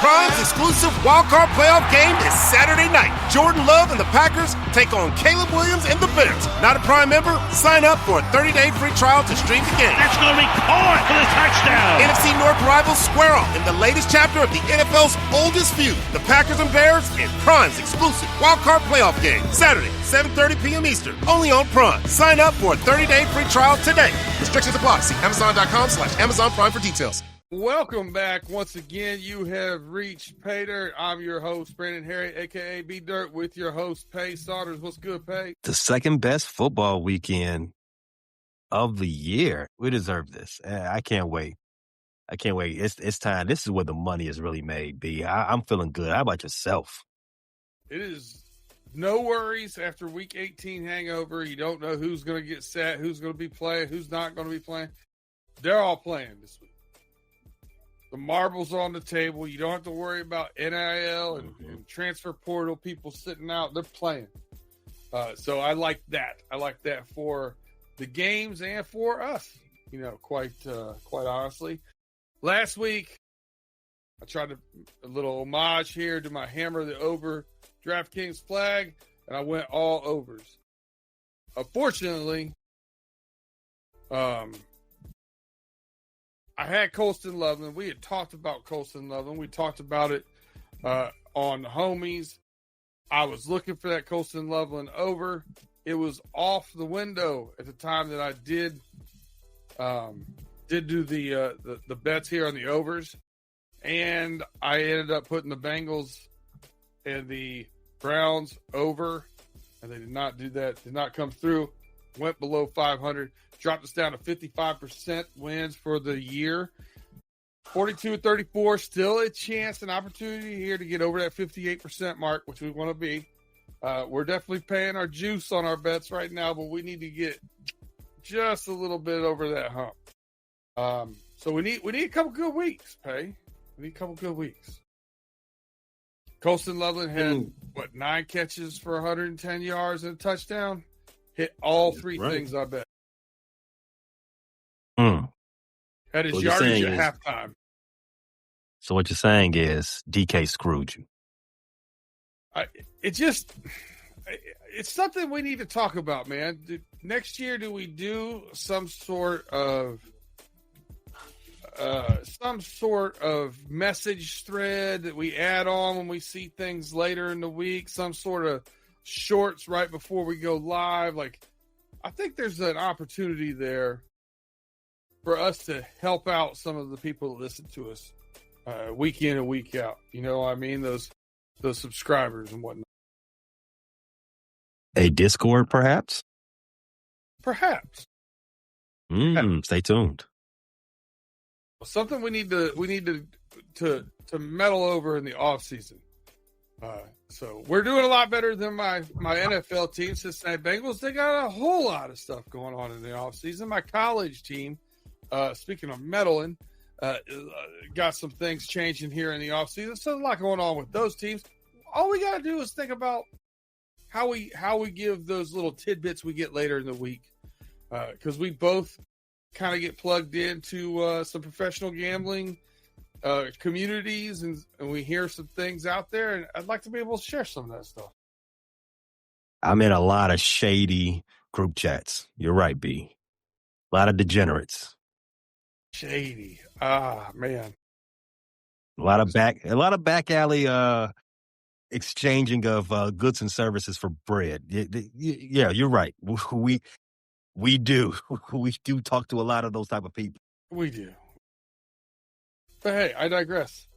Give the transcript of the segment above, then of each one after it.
Prime's exclusive wildcard playoff game is Saturday night. Jordan Love and the Packers take on Caleb Williams and the Bears. Not a Prime member? Sign up for a 30-day free trial to stream the game. That's going to be caught for the touchdown. NFC North rivals square off in the latest chapter of the NFL's oldest feud. The Packers and Bears in Prime's exclusive wildcard playoff game. Saturday, 7:30 p.m. Eastern. Only on Prime. Sign up for a 30-day free trial today. Restrictions apply. See Amazon.com/Amazon Prime for details. Welcome back. Once again, you have reached PayDirt. I'm your host, Brandon Harry, a.k.a. B-Dirt, with your host, Pay Saunders. What's good, Pay? The second best football weekend of the year. We deserve this. I can't wait. It's time. This is where the money is really made, B. I'm feeling good. How about yourself? It is no worries after Week 18 hangover. You don't know who's going to get set, who's going to be playing, who's not going to be playing. They're all playing this week. The marbles are on the table. You don't have to worry about NIL and transfer portal people sitting out. They're playing. So I like that. I like that for the games and for us, quite honestly. Last week, I tried a little homage here to my Hammer the Over DraftKings flag, and I went all overs. Unfortunately, I had Colston Loveland. We had talked about Colston Loveland. We talked about it on the Homies. I was looking for that Colston Loveland over. It was off the window at the time that I did do the bets here on the overs, and I ended up putting the Bengals and the Browns over, and they did not do that. Did not come through. Went below 500. Dropped us down to 55% wins for the year. 42-34, still a chance, an opportunity here to get over that 58% mark, which we want to be. We're definitely paying our juice on our bets right now, but we need to get just a little bit over that hump. So we need a couple good weeks, Pay. We need a couple good weeks. Colston Loveland had, 9 catches for 110 yards and a touchdown? Hit all three things, I bet. Had his yardage at halftime. So what you're saying is DK screwed you. It's something we need to talk about, man. Next year, do we do some sort of message thread that we add on when we see things later in the week? Some sort of shorts right before we go live? I think there's an opportunity there for us to help out some of the people that listen to us week in and week out. You know what I mean? Those subscribers and whatnot. A Discord, perhaps? Perhaps. Stay tuned. Something we need to meddle over in the off season. So we're doing a lot better than my NFL team, Cincinnati Bengals. They got a whole lot of stuff going on in the off season. My college team, speaking of meddling, got some things changing here in the off season. So there's a lot going on with those teams. All we got to do is think about how we give those little tidbits we get later in the week, because we both kind of get plugged into some professional gambling communities, and we hear some things out there, and I'd like to be able to share some of that stuff. I'm in a lot of shady group chats. You're right, B. A lot of degenerates. Shady. Man. A lot of back alley exchanging of goods and services for bread. Yeah, you're right. We do talk to a lot of those type of people. We do. But hey, I digress.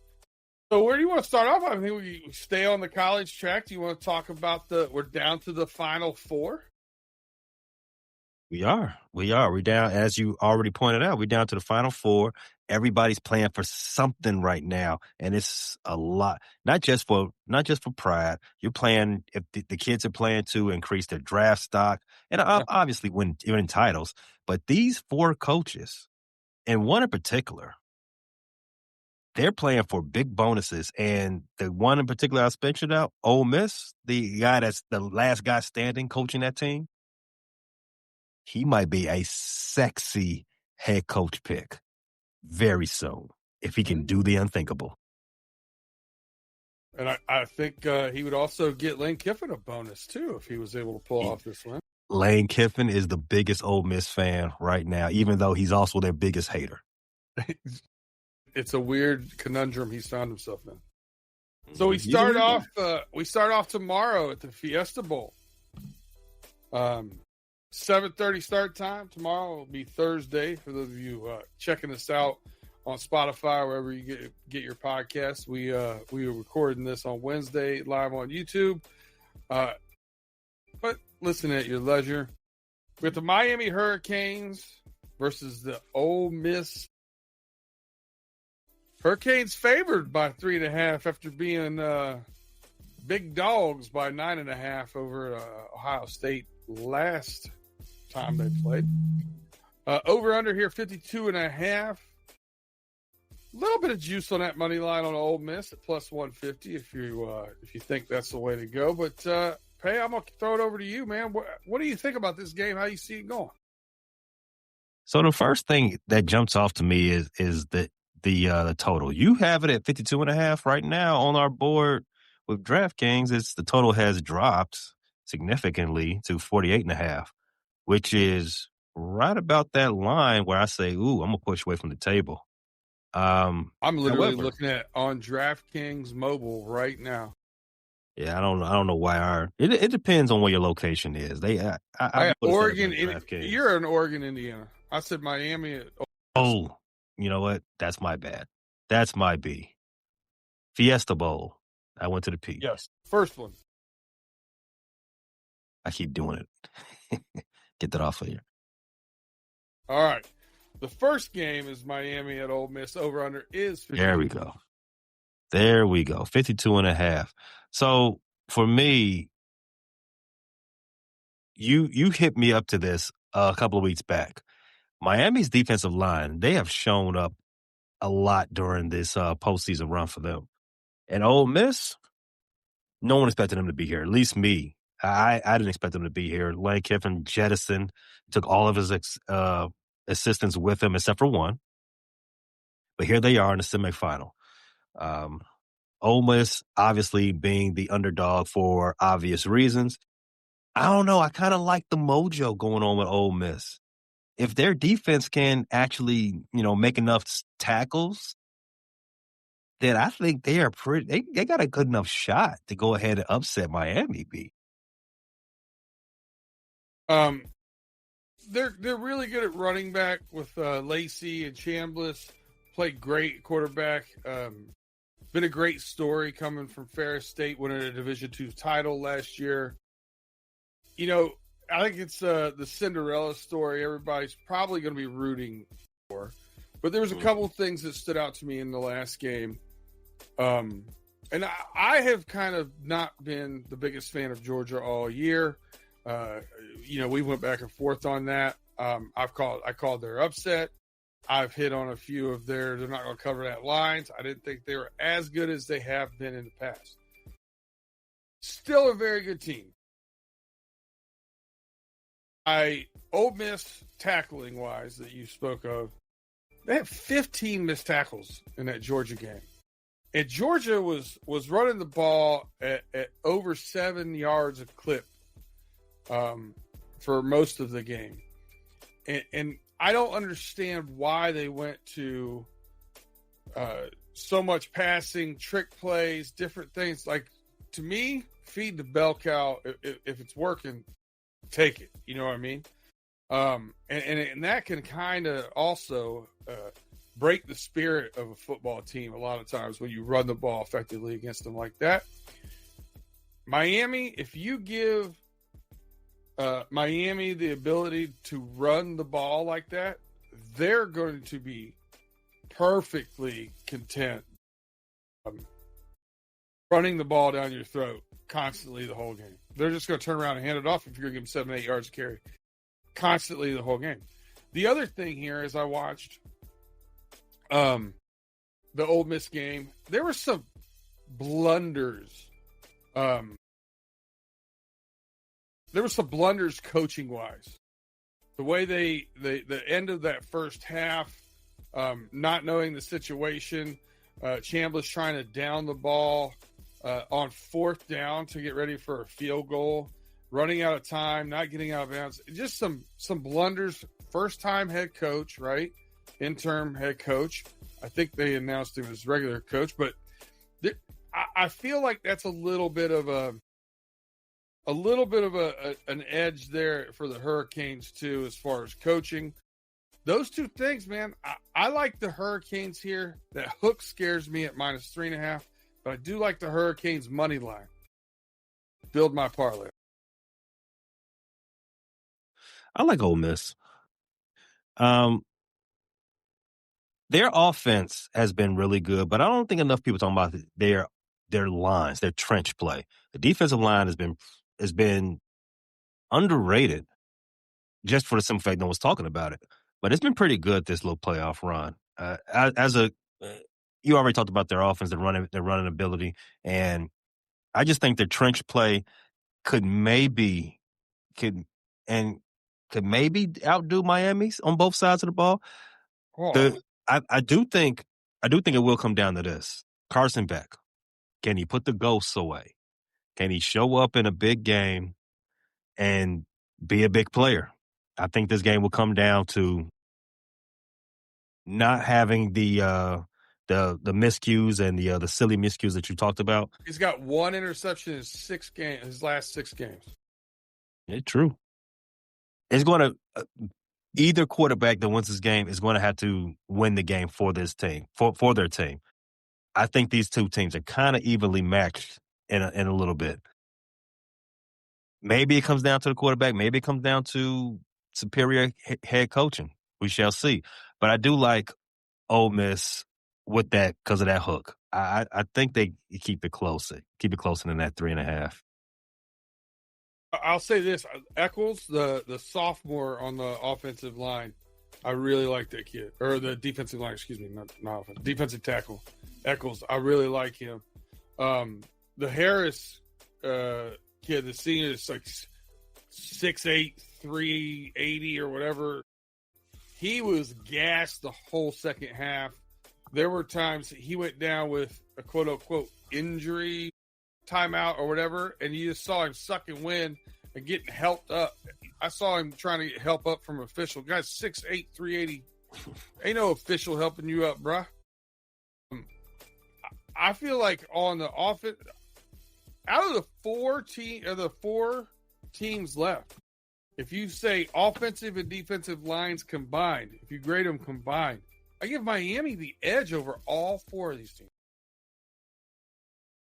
So where do you want to start off? I think we stay on the college track. Do you want to talk about we're down to the Final Four? We are. We're down, as you already pointed out, we're down to the Final Four. Everybody's playing for something right now, and it's a lot. Not just for pride. You're playing, if the kids are playing to increase their draft stock, and obviously win titles. But these 4 coaches, and one in particular, they're playing for big bonuses. And the one in particular I mentioned out, Ole Miss, the guy that's the last guy standing coaching that team, he might be a sexy head coach pick very soon if he can do the unthinkable. And I think he would also get Lane Kiffin a bonus, too, if he was able to pull off this win. Lane Kiffin is the biggest Ole Miss fan right now, even though he's also their biggest hater. It's a weird conundrum he's found himself in. So we start off tomorrow at the Fiesta Bowl. 7:30 start time. Tomorrow will be Thursday for those of you checking us out on Spotify, wherever you get your podcasts. We are recording this on Wednesday live on YouTube. But listen at your leisure. We got the Miami Hurricanes versus the Ole Miss. Hurricanes favored by 3.5 after being big dogs by 9.5 over Ohio State last time they played. Over under here 52.5. A little bit of juice on that money line on Ole Miss at plus 150 if you think that's the way to go. But Pay, I'm gonna throw it over to you, man. What do you think about this game? How you see it going? So the first thing that jumps off to me is the total. You have it at 52.5 right now on our board with DraftKings. The total has dropped significantly to 48.5, which is right about that line where I say, "Ooh, I'm gonna push away from the table." I'm literally looking at on DraftKings mobile right now. Yeah, I don't know why it depends on where your location is. Oregon. You're in Oregon, Indiana. I said Miami. Oh, you know what? That's my bad. That's my B. Fiesta Bowl. I went to the P. Yes, first one. I keep doing it. Get that off of here. All right. The first game is Miami at Ole Miss. Over under is 50. There we go. 52.5. So for me, you hit me up to this a couple of weeks back. Miami's defensive line, they have shown up a lot during this postseason run for them. And Ole Miss, no one expected them to be here, at least me. I didn't expect them to be here. Lane Kiffin jettisoned, took all of his assistants with him except for one. But here they are in the semifinal. Ole Miss, obviously being the underdog for obvious reasons. I don't know. I kind of like the mojo going on with Ole Miss. If their defense can actually, make enough tackles, then I think they are they got a good enough shot to go ahead and upset Miami. B. They're really good at running back with Lacey and Chambliss. Played great quarterback. Been a great story coming from Ferris State, winning a Division II title last year. I think it's the Cinderella story everybody's probably going to be rooting for. But there was a couple of things that stood out to me in the last game. And I have kind of not been the biggest fan of Georgia all year. We went back and forth on that. I called their upset. I've hit on a few of they're not going to cover that lines. I didn't think they were as good as they have been in the past. Still a very good team. Ole Miss tackling wise that you spoke of, they had 15 missed tackles in that Georgia game. And Georgia was running the ball at over 7 yards a clip for most of the game. And I don't understand why they went to so much passing, trick plays, different things. Like, to me, feed the bell cow. If it's working, take it. You know what I mean? And that can kind of also break the spirit of a football team a lot of times when you run the ball effectively against them like that. Miami, if you give Miami the ability to run the ball like that, they're going to be perfectly content running the ball down your throat constantly the whole game. They're just going to turn around and hand it off if you're going to give them 7-8 yards to carry constantly the whole game. The other thing here is I watched the Ole Miss game. There were some blunders. There were some blunders coaching wise. The way the end of that first half, not knowing the situation, Chambliss trying to down the ball, on 4th down to get ready for a field goal, running out of time, not getting out of bounds. Just some blunders. First-time head coach, right? Interim head coach. I think they announced him as regular coach, but I feel like that's a little bit of an edge there for the Hurricanes too, as far as coaching. Those two things, man. I like the Hurricanes here. That hook scares me at -3.5, but I do like the Hurricanes money line. Build my parlay. I like Ole Miss. Their offense has been really good, but I don't think enough people talking about their lines, their trench play. The defensive line has been underrated, just for the simple fact no one's talking about it. But it's been pretty good this little playoff run. You already talked about their offense, their running ability, and I just think their trench play could maybe outdo Miami's on both sides of the ball. Oh. I do think it will come down to this. Carson Beck, can he put the ghosts away? Can he show up in a big game and be a big player? I think this game will come down to not having the miscues and the silly miscues that you talked about. He's got one interception in his last 6 games. Yeah, true. It's going to either quarterback that wins this game is going to have to win the game for this team, for their team. I think these two teams are kind of evenly matched in a little bit. Maybe it comes down to the quarterback. Maybe it comes down to superior head coaching. We shall see. But I do like Ole Miss with that because of that hook. I think they keep it closer than that 3.5. I'll say this: Eccles, the sophomore on the offensive line, I really like that kid, or the defensive line. Excuse me, not offensive, defensive tackle. Eccles, I really like him. The Harris kid, the senior, is like 6'8", 380 or whatever. He was gassed the whole second half. There were times he went down with a quote unquote injury timeout or whatever, and you just saw him sucking wind and getting helped up. I saw him trying to get help up from an official. Guy's 6'8", 380. Ain't no official helping you up, bruh. I feel like on the offense, out of the 4 teams left, if you say offensive and defensive lines combined, if you grade them combined, I give Miami the edge over all 4 of these teams.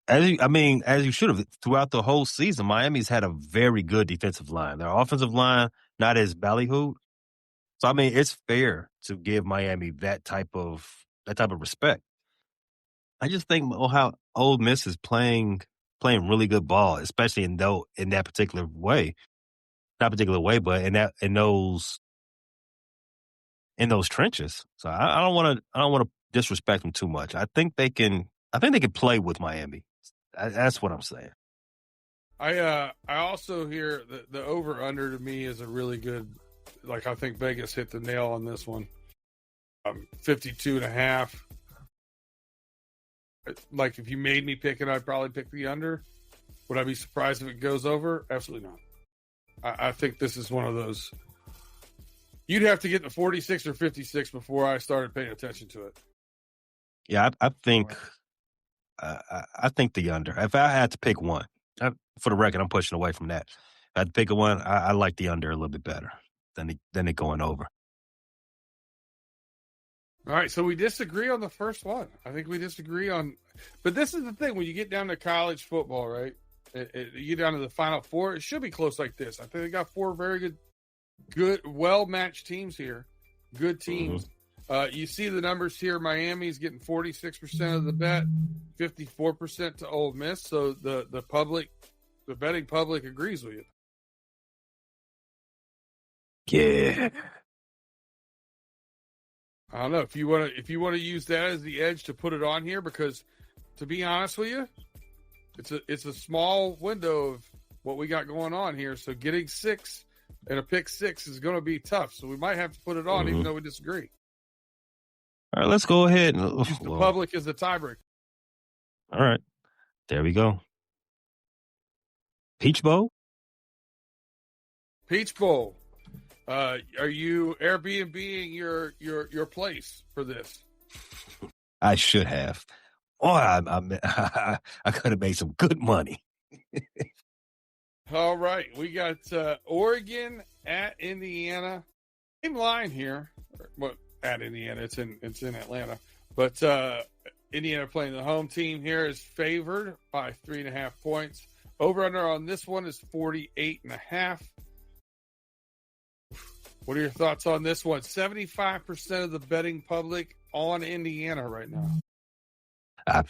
As you should have. Throughout the whole season, Miami's had a very good defensive line. Their offensive line, not as ballyhooed. So, it's fair to give Miami that type of respect. I just think how Ole Miss is playing really good ball, especially in that particular way. Not particular way, but in those trenches. So I don't want to disrespect them too much. I think they can play with Miami. That's what I'm saying. I also hear the over under to me is a really good. Like, I think Vegas hit the nail on this one. 52.5. Like, if you made me pick it, I'd probably pick the under. Would I be surprised if it goes over? Absolutely not. I think this is one of those. You'd have to get to 46 or 56 before I started paying attention to it. Yeah, I think the under. If I had to pick one, for the record, I'm pushing away from that. If I had to pick one, I like the under a little bit better than it going over. All right, so we disagree on the first one. I think we disagree on, but this is the thing: when you get down to college football, right? You get down to the Final Four, it should be close like this. I think they got 4 very good, well-matched teams here. Good teams. Mm-hmm. You see the numbers here. Miami's getting 46% of the bet, 54% to Ole Miss. So the betting public agrees with you. Yeah. I don't know if you want to use that as the edge to put it on here, because to be honest with you, it's a small window of what we got going on here. So getting 6 and a pick 6 is going to be tough. So we might have to put it on, even though we disagree. All right, let's go ahead. Use the public as the tiebreaker. All right. There we go. Peach Bowl? Peach Bowl. Are you Airbnb-ing your place for this? I should have. Oh, I could have made some good money. All right. We got Oregon at Indiana. Same line here. Well, at Indiana. It's in Atlanta. But Indiana playing the home team here is favored by 3.5 points. Over-under on this one is 48.5. What are your thoughts on this one? 75% of the betting public on Indiana right now. I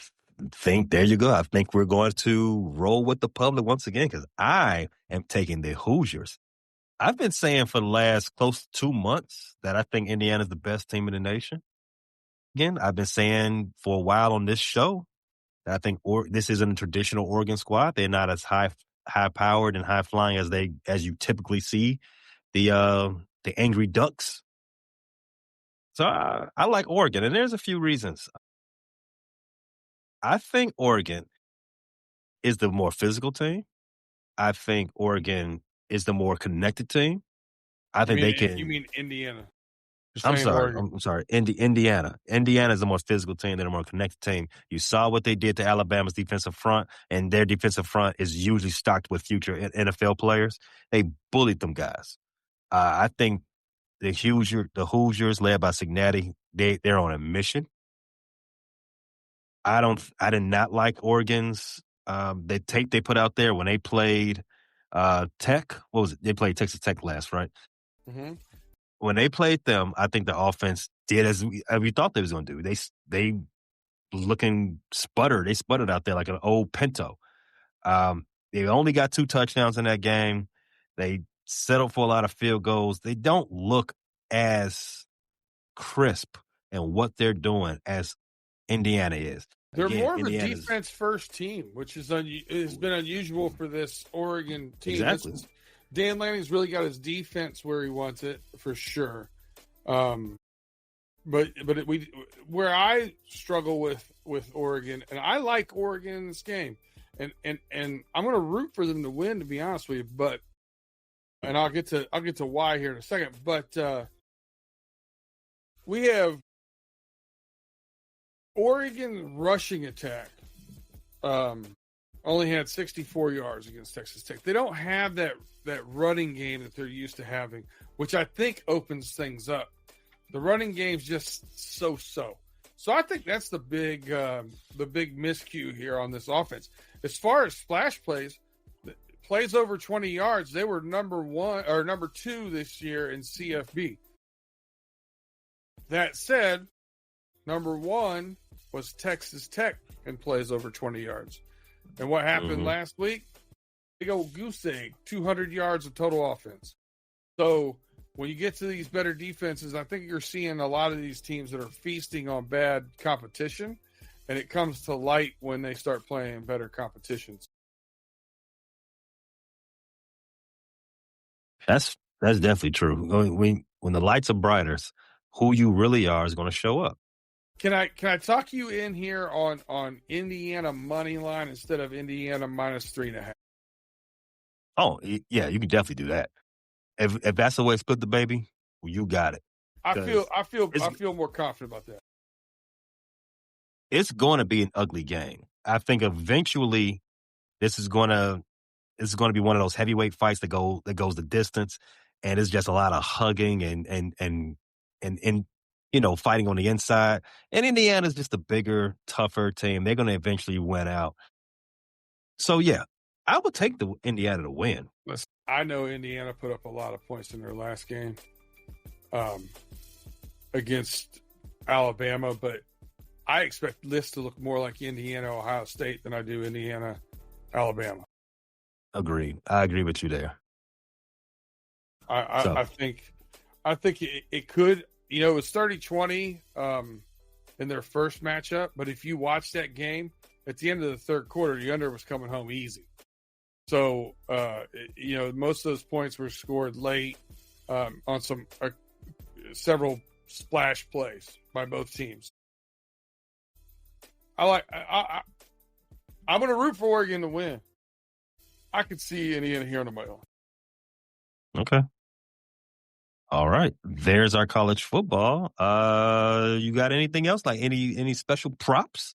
think, there you go. I think we're going to roll with the public once again because I am taking the Hoosiers. I've been saying for the last close to 2 months that I think Indiana's the best team in the nation. Again, I've been saying for a while on this show that I think this isn't a traditional Oregon squad. They're not as high-powered and high-flying as you typically see the Angry Ducks. So I like Oregon, and there's a few reasons. I think Oregon is the more physical team. I think Oregon is the more connected team. I think they can. You mean Indiana? I'm sorry. Indiana. Indiana is the more physical team. They're the more connected team. You saw what they did to Alabama's defensive front, and their defensive front is usually stocked with future NFL players. They bullied them guys. I think the Hoosiers, led by Cincinnati, they're on a mission. I did not like Oregon's the tape they put out there when they played Tech. What was it? They played Texas Tech last, right? Mm-hmm. When they played them, I think the offense did as we thought they was going to do. They looking sputtered. They sputtered out there like an old Pinto. They only got 2 touchdowns in that game. They settled for a lot of field goals. They don't look as crisp in what they're doing as Indiana is. They're Again, more of Indiana's, a defense-first team, which has been unusual for this Oregon team. Exactly. Dan Lanning's really got his defense where he wants it for sure. But where I struggle with Oregon, and I like Oregon in this game, and I'm going to root for them to win, to be honest with you. And I'll get to why here in a second. But we have Oregon rushing attack. Only had 64 yards against Texas Tech. They don't have that running game that they're used to having, which I think opens things up. The running game's just so. So I think that's the big miscue here on this offense. As far as splash plays over 20 yards, they were number 2 this year in CFB. That said, number 1 was Texas Tech in plays over 20 yards. And what happened last week? Big old goose egg, 200 yards of total offense. So when you get to these better defenses, I think you're seeing a lot of these teams that are feasting on bad competition, and it comes to light when they start playing better competitions. That's definitely true. When the lights are brighter, who you really are is going to show up. Can I talk you in here on Indiana money line instead of Indiana minus 3.5? Oh yeah, you can definitely do that. If that's the way to split the baby, well, you got it. I feel more confident about that. It's going to be an ugly game. I think eventually this is going to be one of those heavyweight fights that goes the distance, and it's just a lot of hugging and fighting on the inside. And Indiana's just a bigger, tougher team. They're going to eventually win out. So yeah, I would take the Indiana to win. Listen, I know Indiana put up a lot of points in their last game against Alabama, but I expect this to look more like Indiana, Ohio State than I do Indiana, Alabama. Agreed. I agree with you there. I think it could. It was 30-20 in their first matchup, but if you watch that game, at the end of the third quarter, the under was coming home easy. So, most of those points were scored late on several splash plays by both teams. I'm going to root for Oregon to win. I could see Indiana here on my own. Okay. All right. There's our college football. You got anything else? Like any special props?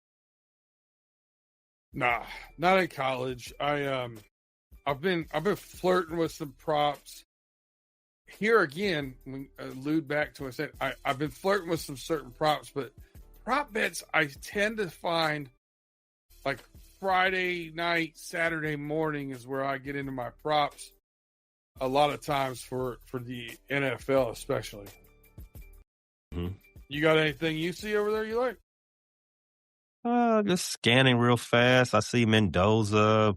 Nah, not in college. I've been flirting with some props. Here again, we allude back to what I said. I've been flirting with some certain props, but prop bets I tend to find like Friday night, Saturday morning is where I get into my props. A lot of times for the NFL, especially. Mm-hmm. You got anything you see over there you like? Just scanning real fast. I see Mendoza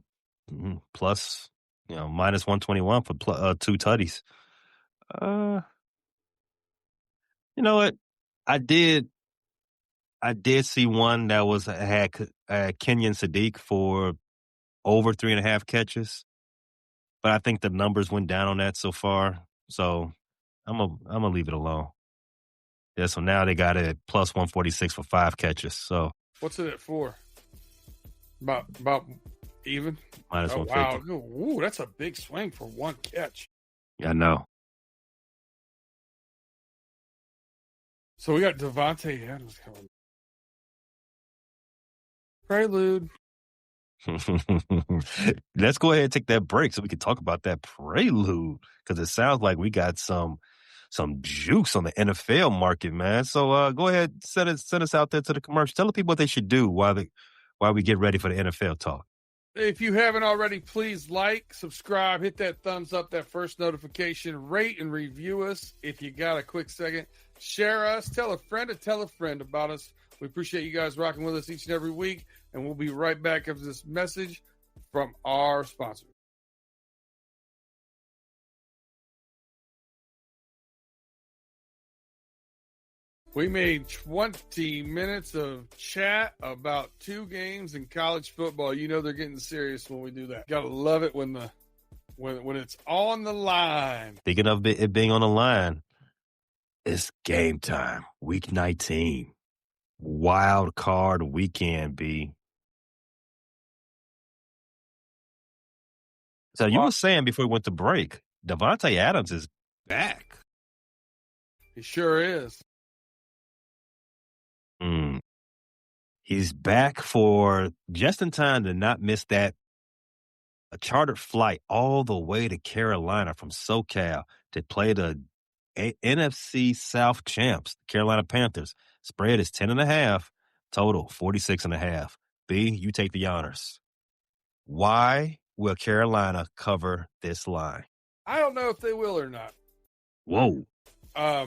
plus, minus 121 for 2 tutties. You know what? I did see one that had Kenyon Sadiq for over 3.5 catches, but I think the numbers went down on that so far. So I'm gonna leave it alone. Yeah. So now they got it at plus 146 for 5 catches. So what's it at for? About even? Minus 150. Wow. Ooh, that's a big swing for one catch. Yeah, I know. So we got Devontae Adams coming. Prelude. Let's go ahead and take that break so we can talk about that prelude, because it sounds like we got some juice on the NFL market, man. So go ahead, send us out there to the commercial. Tell the people what they should do while we get ready for the NFL talk. If you haven't already, please like, subscribe, hit that thumbs up, that first notification, rate and review us. If you got a quick second, share us, tell a friend to tell a friend about us. We appreciate you guys rocking with us each and every week, and we'll be right back after this message from our sponsor. We made 20 minutes of chat about 2 games in college football. You know they're getting serious when we do that. Gotta love it when it's on the line. Speaking of it being on the line, it's game time. Week 19. Wild card weekend, B. So you were saying before we went to break, Devontae Adams is back. He sure is. He's back for just in time to not miss a chartered flight all the way to Carolina from SoCal to play the NFC South champs, Carolina Panthers. Spread is 10.5, total 46.5. B, you take the honors. Why will Carolina cover this line? I don't know if they will or not. Whoa. I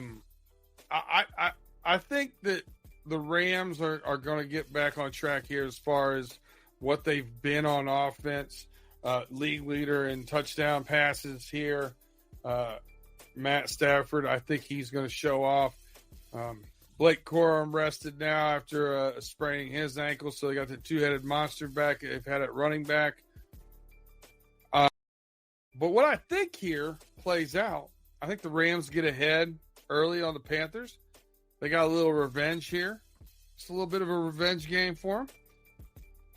think that the Rams are going to get back on track here as far as what they've been on offense. League leader in touchdown passes here. Matt Stafford, I think he's going to show off. Blake Corum rested now after spraining his ankle, so they got the 2-headed monster back. They've had it running back. But what I think here plays out, I think the Rams get ahead early on the Panthers. They got a little revenge here. Just a little bit of a revenge game for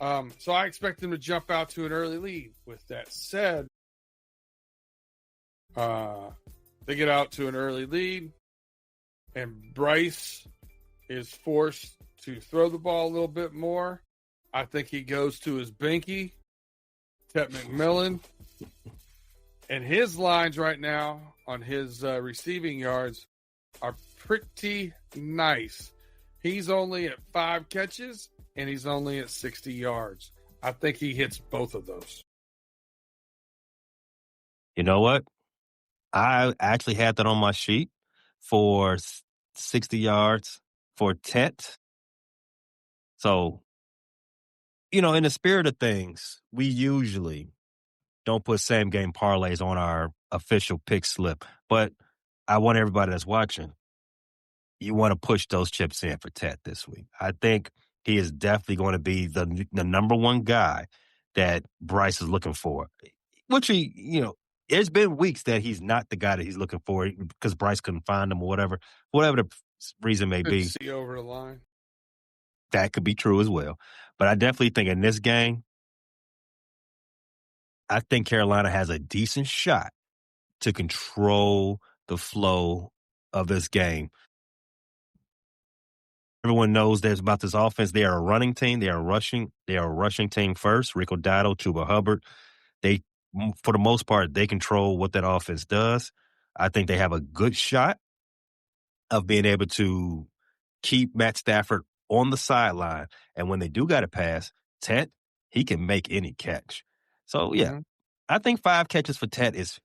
them. So I expect them to jump out to an early lead. With that said, they get out to an early lead, and Bryce is forced to throw the ball a little bit more. I think he goes to his binky, Ted McMillan, and his lines right now on his receiving yards are pretty nice. He's only at 5 catches, and he's only at 60 yards. I think he hits both of those. You know what? I actually had that on my sheet for 60 yards for Tet. So, in the spirit of things, we usually don't put same game parlays on our official pick slip. But I want everybody that's watching, you want to push those chips in for Tet this week. I think he is definitely going to be the number one guy that Bryce is looking for. Which there's been weeks that he's not the guy that he's looking for because Bryce couldn't find him or whatever the reason may be. See over the line. That could be true as well. But I definitely think in this game, I think Carolina has a decent shot to control the flow of this game. Everyone knows there's about this offense. They are a running team. They are a rushing team first. Rico Dotto, Chuba Hubbard. They, for the most part, they control what that offense does. I think they have a good shot of being able to keep Matt Stafford on the sideline. And when they do got to pass, Tet, he can make any catch. So, yeah, I think 5 catches for Tet is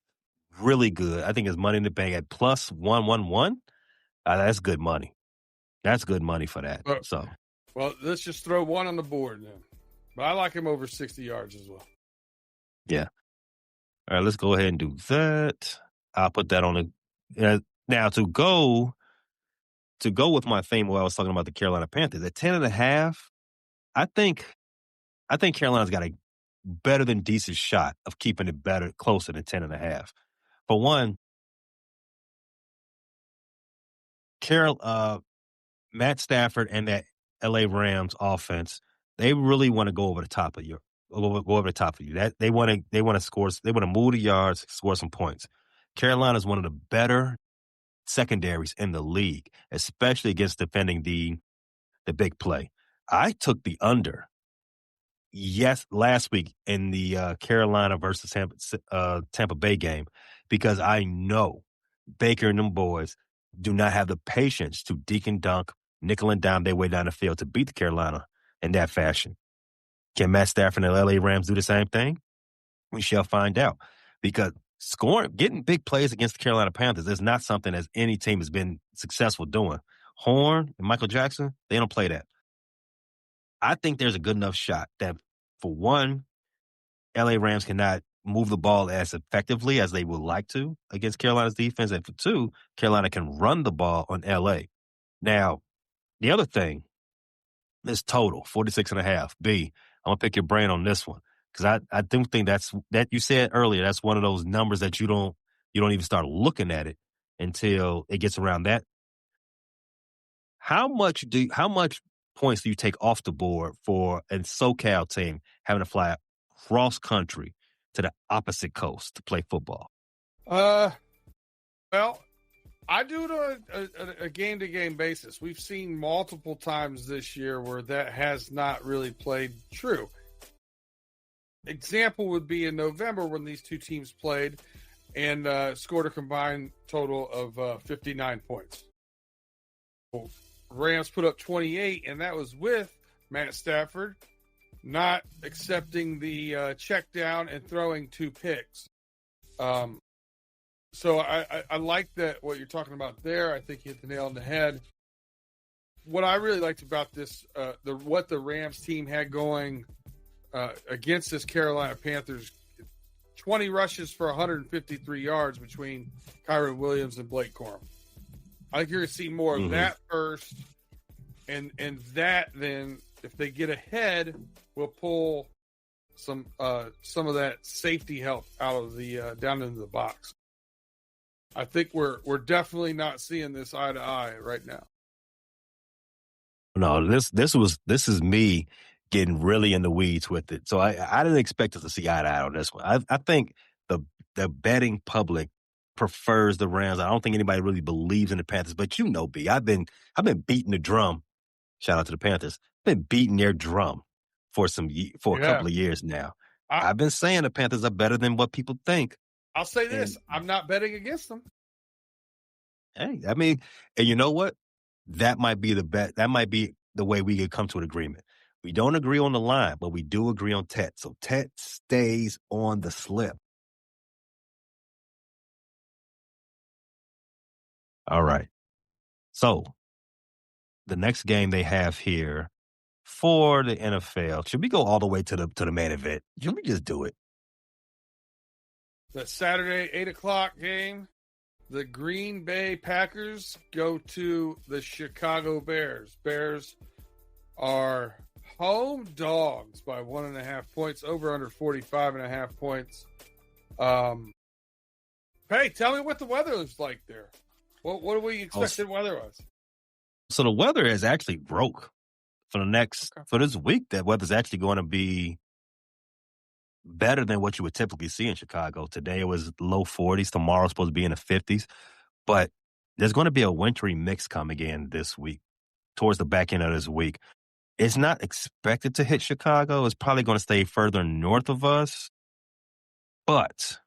really good. I think it's money in the bank at plus 111. That's good money. That's good money for that. Well, let's just throw one on the board then. But I like him over 60 yards as well. Yeah. All right, let's go ahead and do that. I'll put that on the now to go with my theme where I was talking about the Carolina Panthers at 10.5. I think Carolina's got a better than decent shot of keeping it closer than 10.5. For one, Matt Stafford and that LA Rams offense, they really want to go over the top of you. That they want to score. They want to move the yards, score some points. Carolina is one of the better secondaries in the league, especially against defending the big play. I took the under. Yes, last week in the Carolina versus Tampa Bay game, because I know Baker and them boys do not have the patience to deke and dunk, nickel and dime their way down the field to beat the Carolina in that fashion. Can Matt Stafford and the LA Rams do the same thing? We shall find out. Because getting big plays against the Carolina Panthers is not something that any team has been successful doing. Horn and Michael Jackson, they don't play that. I think there's a good enough shot that, for one, LA Rams cannot move the ball as effectively as they would like to against Carolina's defense. And for two, Carolina can run the ball on LA. Now, the other thing is total, 46.5. B, I'm going to pick your brain on this one. Because I do think that you said earlier, that's one of those numbers that you don't even start looking at it until it gets around that. How much points do you take off the board for a SoCal team having to fly cross country to the opposite coast to play football? Well, I do it on a game-to-game basis. We've seen multiple times this year where that has not really played true. Example would be in November when these two teams played and scored a combined total of 59 points. Rams put up 28, and that was with Matt Stafford not accepting the check down and throwing 2 picks. So I like that, what you're talking about there. I think you hit the nail on the head. What I really liked about this, what the Rams team had going against this Carolina Panthers, 20 rushes for 153 yards between Kyron Williams and Blake Corum. I think you're going to see more of that first, and that then, if they get ahead, will pull some of that safety help out of the down into the box. I think we're definitely not seeing this eye to eye right now. No, this is me getting really in the weeds with it. So I didn't expect us to see eye to eye on this one. I think the betting public prefers the Rams. I don't think anybody really believes in the Panthers, but you know, B, I've been beating the drum. Shout out to the Panthers. I've been beating their drum for a couple of years now. I've been saying the Panthers are better than what people think. I'll say this: I'm not betting against them. Hey, I mean, and you know what? That might be the bet. That might be the way we could come to an agreement. We don't agree on the line, but we do agree on Tet. So Tet stays on the slip. All right. So the next game they have here for the NFL, should we go all the way to the main event? Should we just do it? The Saturday 8:00 game. The Green Bay Packers go to the Chicago Bears. Bears are home dogs by 1.5 points, over under 45.5 points. Hey, tell me what the weather is like there. What do we expect weather-wise? So the weather is actually broke for this week. That weather's actually going to be better than what you would typically see in Chicago. Today it was low 40s. Tomorrow's supposed to be in the 50s. But there's going to be a wintry mix coming in this week, towards the back end of this week. It's not expected to hit Chicago. It's probably going to stay further north of us. But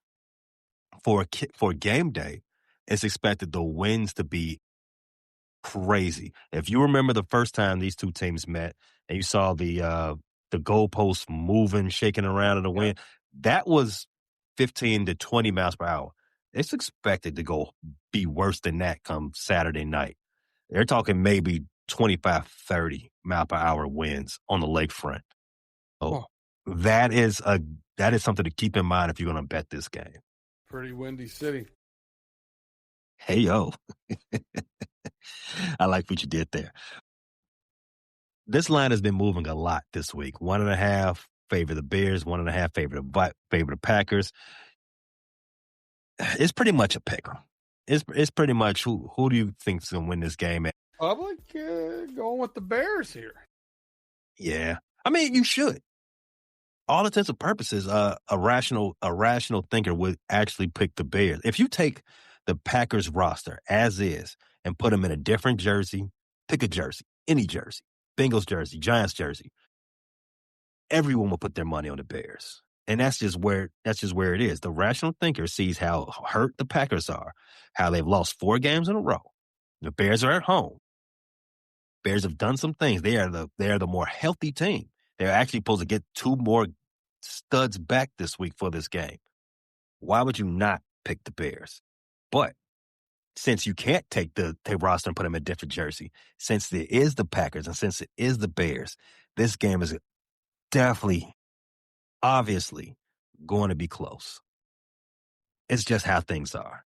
for game day, it's expected the winds to be crazy. If you remember the first time these two teams met and you saw the goalposts moving, shaking around in the wind, that was 15 to 20 miles per hour. It's expected to be worse than that come Saturday night. They're talking maybe 25, 30 mile per hour winds on the lakefront. So that is something to keep in mind if you're going to bet this game. Pretty windy city. Hey, yo. I like what you did there. This line has been moving a lot this week. 1.5 favor the Bears, 1.5 favor the Packers. It's pretty much a pick 'em. It's pretty much who do you think's going to win this game? Public going with the Bears here. Yeah. I mean, you should. All intents and purposes, a rational thinker would actually pick the Bears. If you take the Packers roster as is and put them in a different jersey, pick a jersey, any jersey, Bengals jersey, Giants jersey, everyone will put their money on the Bears. And that's just where it is. The rational thinker sees how hurt the Packers are, how they've lost 4 games in a row. The Bears are at home. Bears have done some things. They are the more healthy team. They're actually supposed to get 2 more studs back this week for this game. Why would you not pick the Bears? But since you can't take the roster and put them in a different jersey, since it is the Packers and since it is the Bears, this game is definitely, obviously, going to be close. It's just how things are.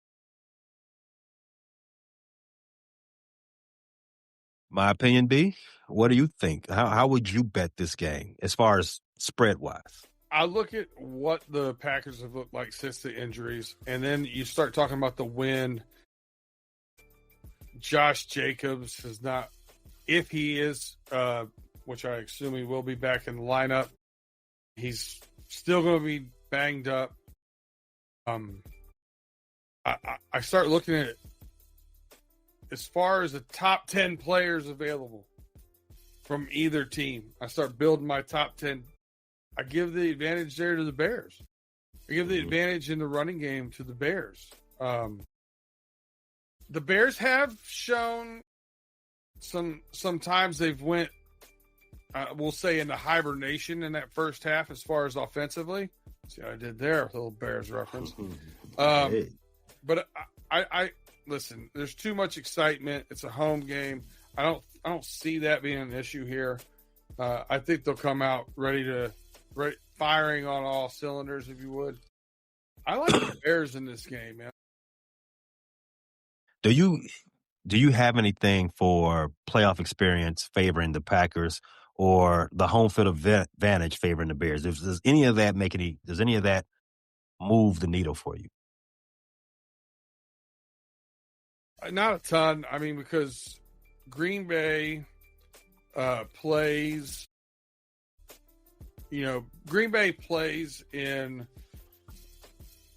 My opinion, B, what do you think? How would you bet this game as far as spread-wise? I look at what the Packers have looked like since the injuries, and then you start talking about the win. Josh Jacobs is not, if he is, which I assume he will be back in the lineup, he's still going to be banged up. I start looking at it as far as the top 10 players available from either team. I start building my top 10. I give the advantage there to the Bears. I give the advantage in the running game to the Bears. The Bears have shown sometimes they've went, we'll say, into hibernation in that first half as far as offensively. See what I did there with a little Bears reference. But I listen, there's too much excitement. It's a home game. I don't see that being an issue here. I think they'll come out firing on all cylinders, if you would. I like the Bears in this game, man. Do you have anything for playoff experience favoring the Packers or the home field advantage favoring the Bears? Does any of that move the needle for you? Not a ton. I mean, because Green Bay plays in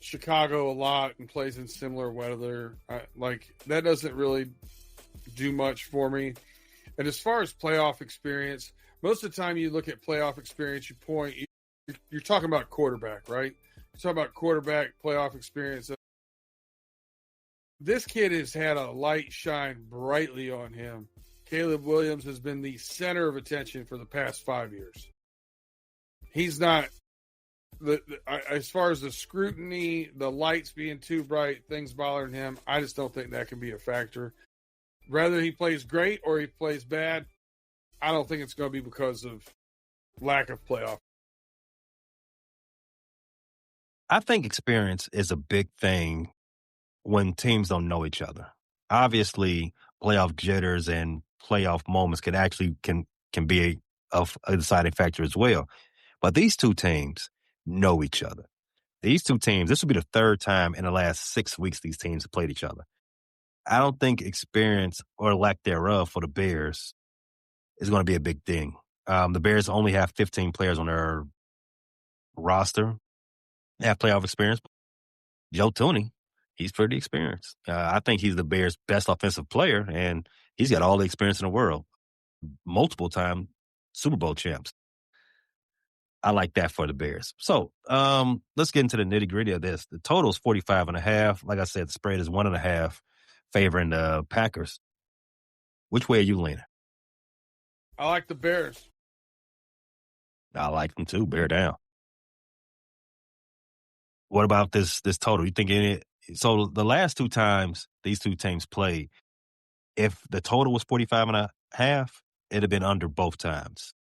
Chicago a lot and plays in similar weather. That doesn't really do much for me. And as far as playoff experience, most of the time you look at playoff experience, you're talking about quarterback, right? You're talking about quarterback playoff experience. This kid has had a light shine brightly on him. Caleb Williams has been the center of attention for the past 5 years. He's not, as far as the scrutiny, the lights being too bright, things bothering him, I just don't think that can be a factor. Whether he plays great or he plays bad, I don't think it's going to be because of lack of playoff. I think experience is a big thing when teams don't know each other. Obviously, playoff jitters and playoff moments can be a deciding factor as well. But these two teams know each other. These two teams, this will be the third time in the last 6 weeks these teams have played each other. I don't think experience or lack thereof for the Bears is going to be a big thing. The Bears only have 15 players on their roster. have playoff experience. Joe Tooney, he's pretty experienced. I think he's the Bears' best offensive player, and he's got all the experience in the world. Multiple time Super Bowl champs. I like that for the Bears. So let's get into the nitty gritty of this. The total is 45.5. Like I said, the spread is 1.5 favoring the Packers. Which way are you leaning? I like the Bears. I like them too. Bear down. What about this total? You think so the last two times these two teams played, if the total was 45.5, it'd have been under both times.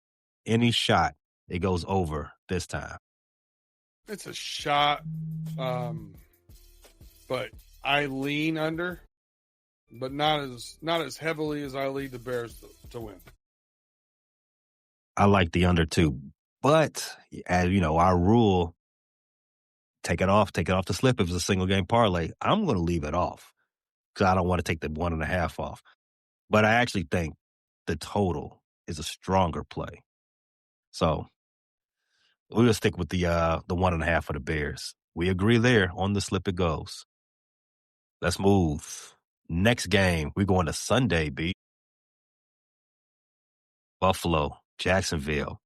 Any shot, it goes over this time. It's a shot, but I lean under, but not as heavily as I lead the Bears to win. I like the under too, but as you know, our rule, take it off the slip if it's a single game parlay. I'm going to leave it off because I don't want to take the 1.5 off. But I actually think the total is a stronger play. So we'll stick with the 1.5 for the Bears. We agree there. On the slip it goes. Let's move. Next game, we're going to Sunday, B. Buffalo, Jacksonville.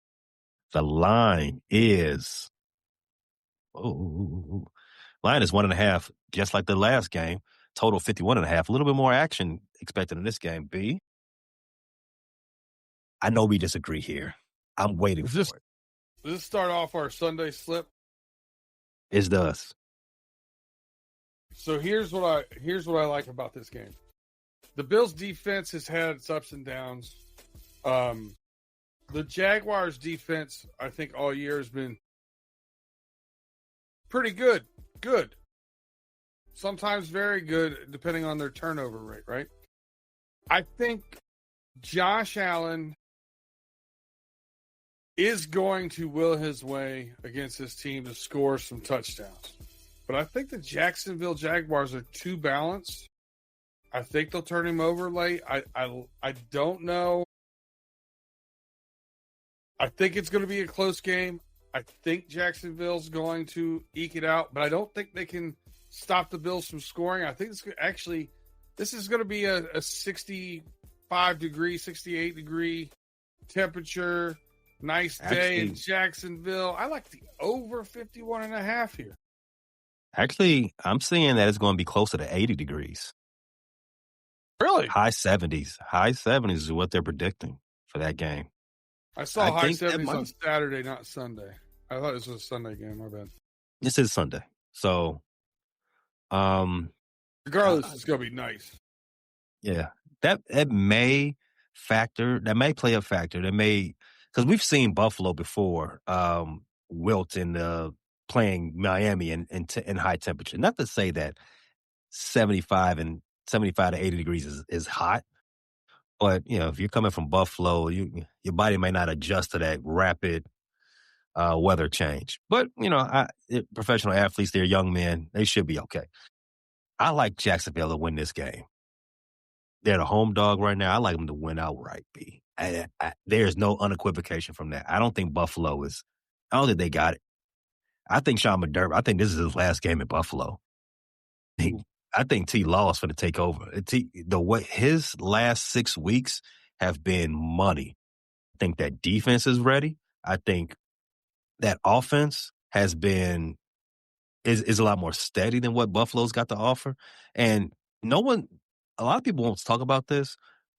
The line is line is 1.5, just like the last game. Total 51.5. A little bit more action expected in this game, B. I know we disagree here. I'm waiting for it. Does this start off our Sunday slip? It does. So here's what I like about this game. The Bills' defense has had its ups and downs. The Jaguars' defense, I think, all year has been pretty good. Good. Sometimes very good, depending on their turnover rate, right? I think Josh Allen is going to will his way against this team to score some touchdowns. But I think the Jacksonville Jaguars are too balanced. I think they'll turn him over late. I don't know. I think it's going to be a close game. I think Jacksonville's going to eke it out, but I don't think they can stop the Bills from scoring. I think this is going to be a 65-degree, 68-degree temperature, nice day in Jacksonville. I like the over 51.5 here. Actually, I'm seeing that it's going to be closer to 80 degrees. Really? High 70s. High 70s is what they're predicting for that game. I saw high 70s on Saturday, not Sunday. I thought this was a Sunday game. My bad. This is Sunday. So, regardless, it's going to be nice. Yeah. That may play a factor. Because we've seen Buffalo before wilt in playing Miami in high temperature. Not to say that 75 to 80 degrees is hot. But, if you're coming from Buffalo, your body may not adjust to that rapid weather change. But, professional athletes, they're young men. They should be okay. I like Jacksonville to win this game. They're the home dog right now. I like them to win outright, B. There's no unequivocation from that. I don't think Buffalo is – I don't think they got it. I think Sean McDermott – I think this is his last game in Buffalo. I think T. Law is going to take over. His last 6 weeks have been money. I think that defense is ready. I think that offense is a lot more steady than what Buffalo's got to offer. And a lot of people won't talk about this,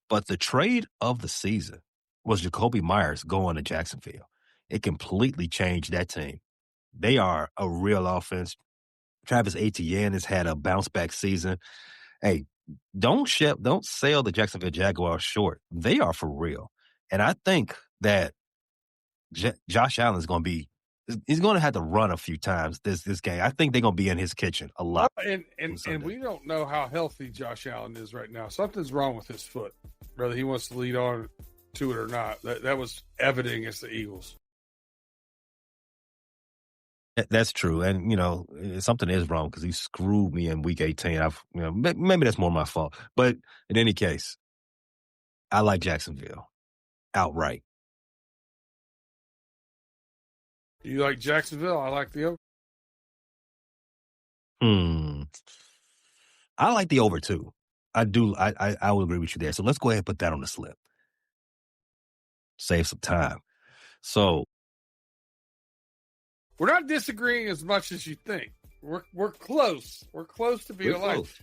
but the trade of the season was Jacoby Myers going to Jacksonville. It completely changed that team. They are a real offense. Travis Etienne has had a bounce-back season. Hey, don't sell the Jacksonville Jaguars short. They are for real. And I think that Josh Allen is going to be – he's going to have to run a few times this game. I think they're going to be in his kitchen a lot. And we don't know how healthy Josh Allen is right now. Something's wrong with his foot, whether he wants to lead on to it or not. That was evident against the Eagles. That's true. And, something is wrong because he screwed me in week 18. Maybe that's more my fault. But in any case, I like Jacksonville outright. You like Jacksonville? I like the over. I like the over too. I do. I will agree with you there. So let's go ahead and put that on the slip. Save some time. So we're not disagreeing as much as you think. We're close. We're close to being alike. Close.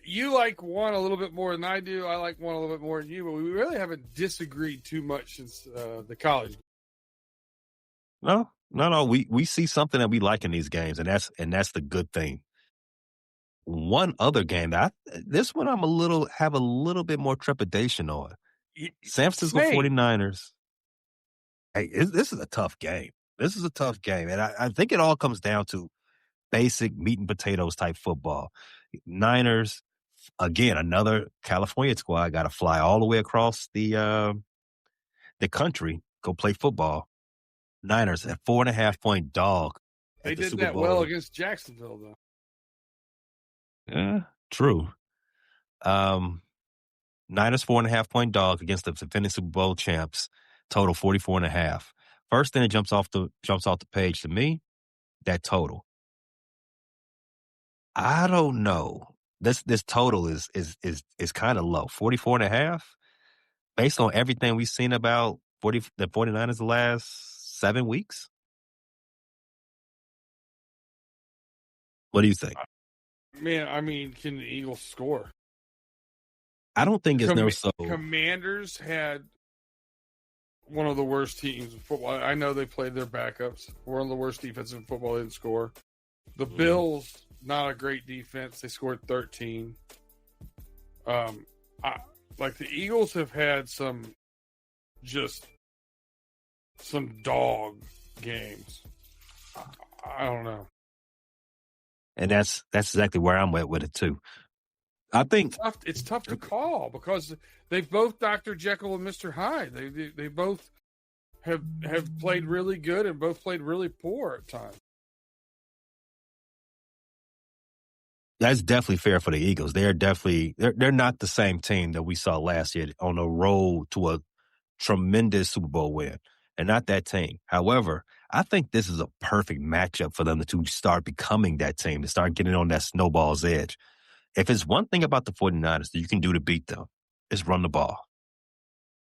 You like one a little bit more than I do. I like one a little bit more than you, but we really haven't disagreed too much since the college. No. We see something that we like in these games, and that's the good thing. One other game this one I'm have a little bit more trepidation on. San Francisco 49ers. Hey, this is a tough game. This is a tough game, and I think it all comes down to basic meat and potatoes type football. Niners, again, another California squad, got to fly all the way across the country, go play football. Niners at 4.5-point dog. They did that well against Jacksonville, though. Yeah, true. Niners 4.5-point dog against the defending Super Bowl champs. Total 44.5. First thing that jumps off the page to me, that total. I don't know. This total is kind of low. 44.5. Based on everything we've seen about the 49ers the last 7 weeks. What do you think? Man, I mean, can the Eagles score? I don't think it's never so. Commanders had one of the worst teams in football. I know they played their backups. One of the worst defenses in football. They didn't score. The Bills, not a great defense. They scored 13. The Eagles have had some dog games. I don't know. And that's exactly where I'm at with it too. I think it's tough to call because they've both Dr. Jekyll and Mr. Hyde. They both have played really good and both played really poor at times. That's definitely fair for the Eagles. They're not the same team that we saw last year on the road to a tremendous Super Bowl win. They're not that team. However, I think this is a perfect matchup for them to start becoming that team, to start getting on that snowball's edge. If it's one thing about the 49ers that you can do to beat them, it's run the ball.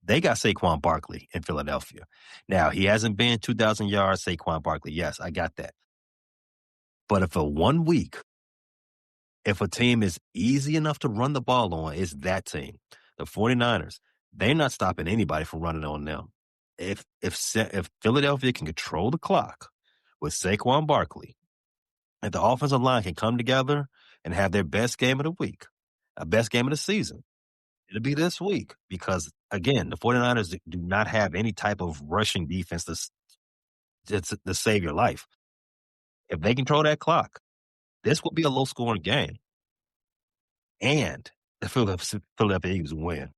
They got Saquon Barkley in Philadelphia. Now, he hasn't been 2,000 yards, Saquon Barkley. Yes, I got that. But if a team is easy enough to run the ball on, it's that team. The 49ers, they're not stopping anybody from running on them. If Philadelphia can control the clock with Saquon Barkley, if the offensive line can come together and have their best game of the week, a best game of the season, it'll be this week because, again, the 49ers do not have any type of rushing defense to save your life. If they control that clock, this will be a low-scoring game. And the Philadelphia Eagles will win.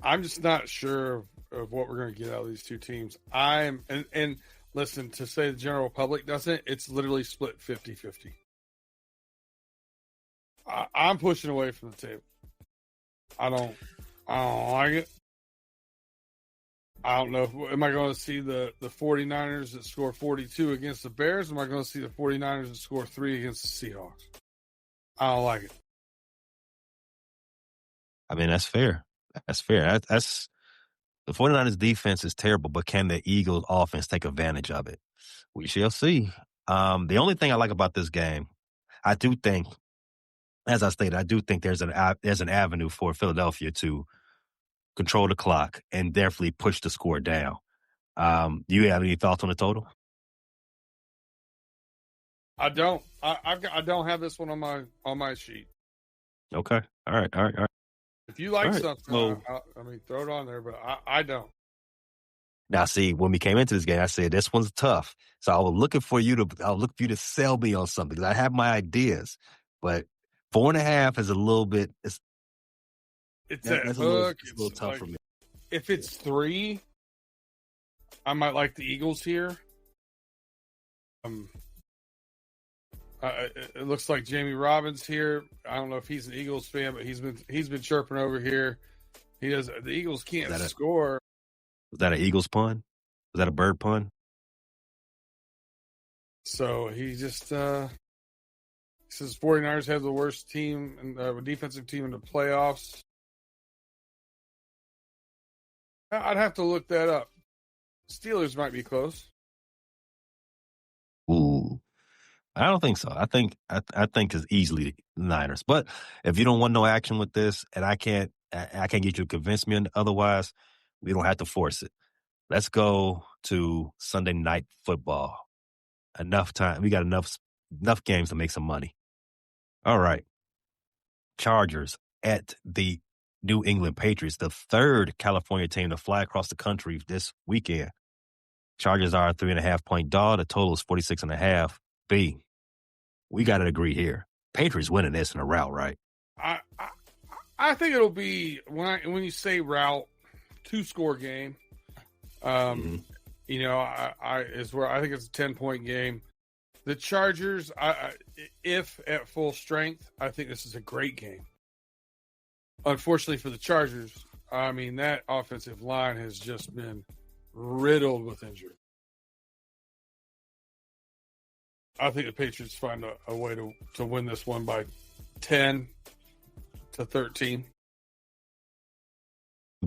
I'm just not sure of what we're going to get out of these two teams. And listen, to say the general public doesn't, it's literally split 50-50. I'm pushing away from the table. I don't like it. I don't know. Am I going to see the 49ers that score 42 against the Bears? Or am I going to see the 49ers that score 3 against the Seahawks? I don't like it. I mean, that's fair. That's fair. That's the 49ers defense is terrible, but can the Eagles offense take advantage of it? We shall see. The only thing I like about this game, I do think, as I stated, I do think there's an avenue for Philadelphia to control the clock and definitely push the score down. Do you have any thoughts on the total? I don't. I don't have this one on my sheet. Okay. All right. If you like right. something, throw it on there, but I don't. Now, see, when we came into this game, I said this one's tough. So I was looking for you to sell me on something because I have my ideas, but 4.5 is a little bit. It's that hook. It's a little tough for me. If it's 3, I might like the Eagles here. It looks like Jamie Robbins here. I don't know if he's an Eagles fan, but he's been chirping over here. The Eagles can't score. Was that an Eagles pun? Was that a bird pun? So he just says 49ers have the worst team and defensive team in the playoffs. I'd have to look that up. Steelers might be close. Ooh, I don't think so. I think it's easily the Niners. But if you don't want no action with this, and I can't get you to convince me otherwise, we don't have to force it. Let's go to Sunday Night Football. Enough time. We got enough games to make some money. All right. Chargers at the New England Patriots, the third California team to fly across the country this weekend. Chargers are a 3.5-point dog. The total is 46.5. B, we got to agree here. Patriots winning this in a rout, right? I think it'll be, when you say route, 2-score game. You know, I think it's a 10-point game. The Chargers, if at full strength, I think this is a great game. Unfortunately for the Chargers, I mean, that offensive line has just been riddled with injury. I think the Patriots find a way to win this one by 10-13.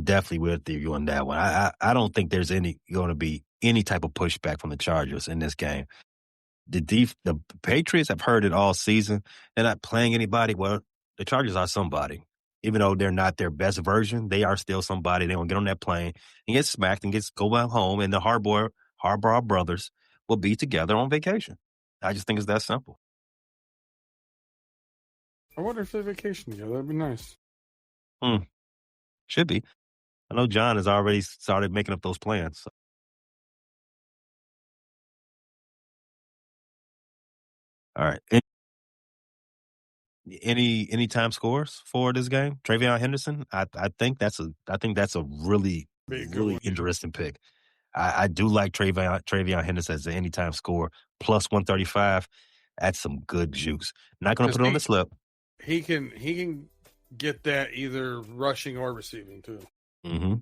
Definitely with you on that one. I don't think there's going to be any type of pushback from the Chargers in this game. The Patriots have heard it all season. They're not playing anybody. Well, the Chargers are somebody. Even though they're not their best version, they are still somebody. They don't get on that plane and get smacked and go back home, and the Harbaugh brothers will be together on vacation. I just think it's that simple. I wonder if they vacation together. That'd be nice. Should be. I know John has already started making up those plans. So. All right. Any time scores for this game? Travion Henderson. I think that's a really interesting pick. I do like Travion Henderson as an anytime score plus 135. That's some good juice. Not going to put it on the slip. He can get that either rushing or receiving too. I'm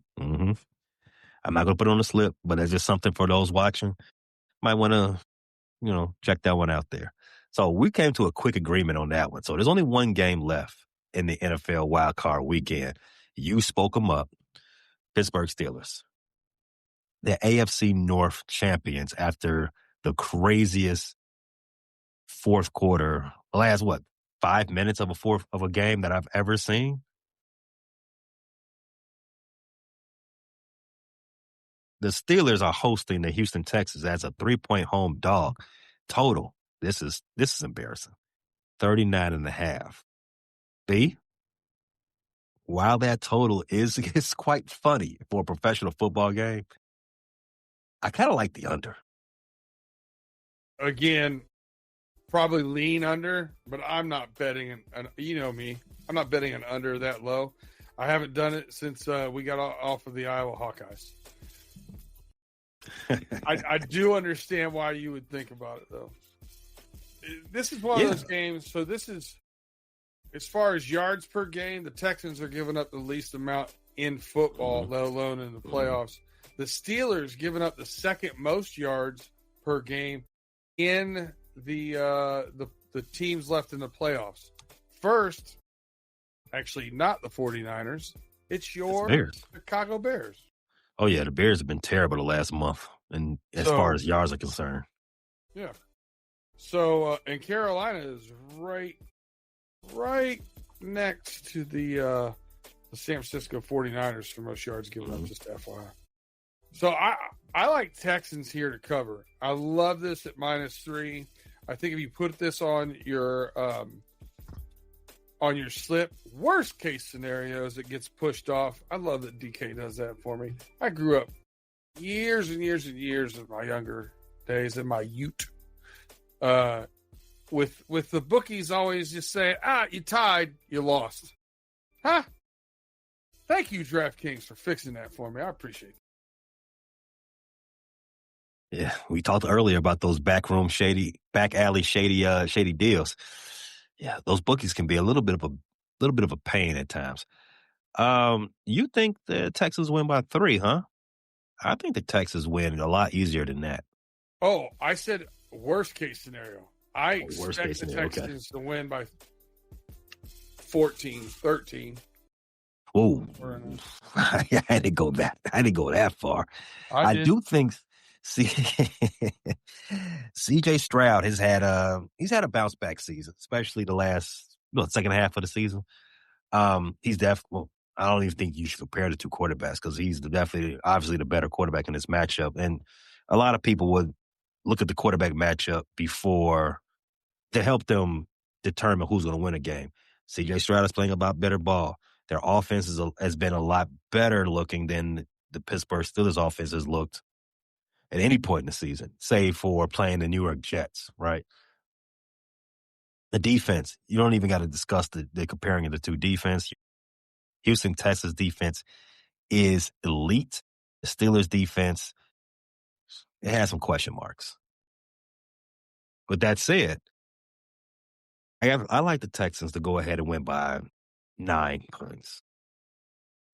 not going to put it on the slip, but it's just something for those watching. Might want to, check that one out there. So we came to a quick agreement on that one. So there's only one game left in the NFL wildcard weekend. You spoke them up. Pittsburgh Steelers. The AFC North champions after the craziest fourth quarter, last 5 minutes of a game that I've ever seen. The Steelers are hosting the Houston Texans as a 3-point home dog. Total. This is embarrassing. 39.5. B, while that total is quite funny for a professional football game, I kind of like the under. Again, probably lean under, but I'm not betting. You know me. I'm not betting an under that low. I haven't done it since we got off of the Iowa Hawkeyes. I do understand why you would think about it, though. This is one of those games. So this is, as far as yards per game, the Texans are giving up the least amount in football, let alone in the playoffs. The Steelers giving up the second most yards per game in the teams left in the playoffs. First, actually not the 49ers. It's your Chicago Bears. Oh, yeah, the Bears have been terrible the last month, and as far as yards are concerned. Yeah. So, and Carolina is right next to the San Francisco 49ers for most yards given up, just FYI. So I like Texans here to cover. I love this at -3. I think if you put this on your slip, worst case scenarios, it gets pushed off. I love that DK does that for me. I grew up years and years and years of my younger days in my ute. With the bookies always just saying, you tied, you lost. Huh? Thank you, DraftKings, for fixing that for me. I appreciate it. Yeah, we talked earlier about those back alley shady deals. Yeah, those bookies can be a little bit of a pain at times. You think the Texans win by 3, huh? I think the Texans win a lot easier than that. Oh, I said Worst case scenario. I expect the Texans to win by 14, 13. Whoa. I didn't go that far. I do think CJ Stroud has had a bounce back season, especially the second half of the season. He's definitely. I don't even think you should compare the two quarterbacks because he's definitely, obviously, the better quarterback in this matchup. And a lot of people would look at the quarterback matchup before to help them determine who's going to win a game. CJ Stroud is playing a lot better ball. Their offense has been a lot better looking than the Pittsburgh Steelers offense has looked at any point in the season, save for playing the New York Jets, right? The defense, you don't even got to discuss the comparing of the two defense. Houston, Texas defense is elite. The Steelers defense, it has some question marks. With that said, I like the Texans to go ahead and win by 9 points.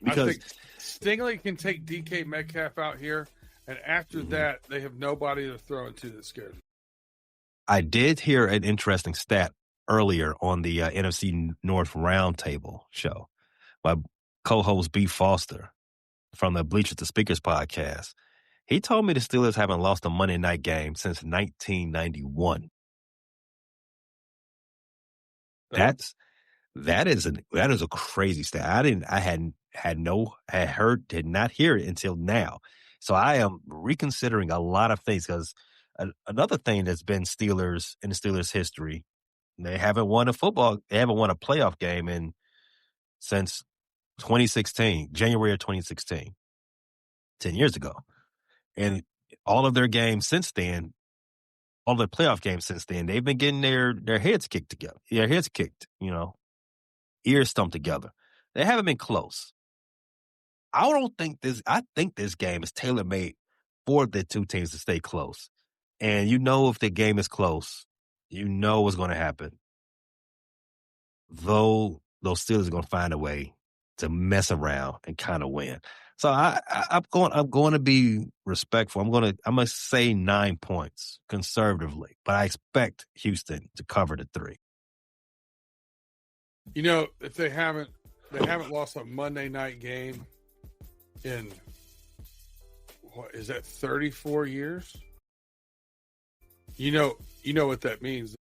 Because I think Stingley can take DK Metcalf out here, and after that, they have nobody to throw into that's scared. I did hear an interesting stat earlier on the NFC North Roundtable show by co-host B. Foster from the Bleachers to Speakers podcast. He told me the Steelers haven't lost a Monday night game since 1991. That is a crazy stat. Did not hear it until now. So I am reconsidering a lot of things because another thing that's been Steelers in the Steelers history, they haven't won a playoff game since 2016, January of 2016, 10 years ago. And all of their games since then, all the playoff games since then, they've been getting their heads kicked together. Their heads kicked, ears stumped together. They haven't been close. I think this game is tailor-made for the two teams to stay close. And if the game is close, what's going to happen. Though those Steelers are going to find a way to mess around and kind of win. So I'm going to be respectful. I'm going to say 9 points conservatively, but I expect Houston to cover the 3. If they haven't lost a Monday night game in what is that 34 years? You know what that means.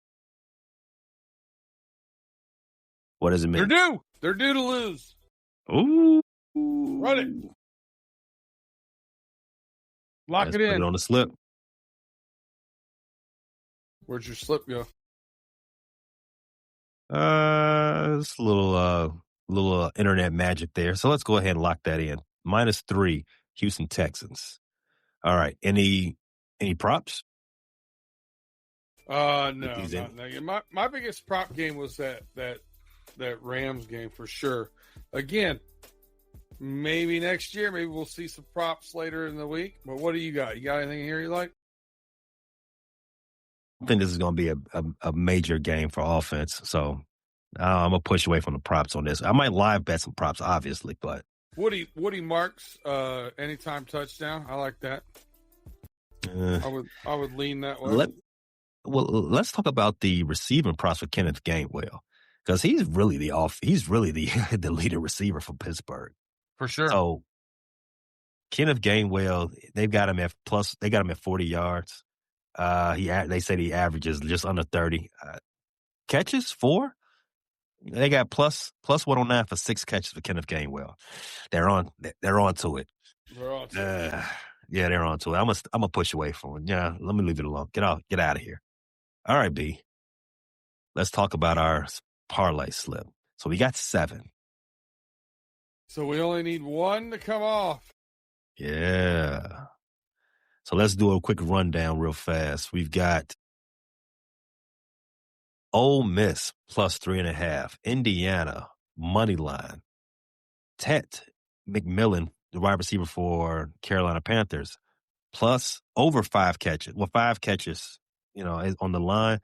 What does it mean? They're due to lose. Ooh. Run it. Lock it in. Put it on the slip. Where'd your slip go? It's a little internet magic there. So let's go ahead and lock that in. -3, Houston Texans. All right. Any props? No. My biggest prop game was that Rams game for sure. Again, maybe next year, maybe we'll see some props later in the week. But what do you got? You got anything here you like? I think this is going to be a major game for offense. So I'm going to push away from the props on this. I might live bet some props, obviously, but. Woody Marks, anytime touchdown. I like that. I would lean that way. Let's talk about the receiving props for Kenneth Gainwell. Because he's really the leading receiver for Pittsburgh. For sure. So Kenneth Gainwell, they got him at 40 yards. They said he averages just under 30. Catches 4. They got plus 109 for 6 catches for Kenneth Gainwell. They're on to it. They're on to it. Yeah, they're on to it. I'm gonna push away from it. Yeah, let me leave it alone. Get out of here. All right, B. Let's talk about our parlay slip. So we got 7. So we only need 1 to come off. Yeah. So let's do a quick rundown real fast. We've got Ole Miss plus 3.5. Indiana money line. Tet McMillan, the wide receiver for Carolina Panthers, plus over 5 catches. Well, 5 catches, on the line.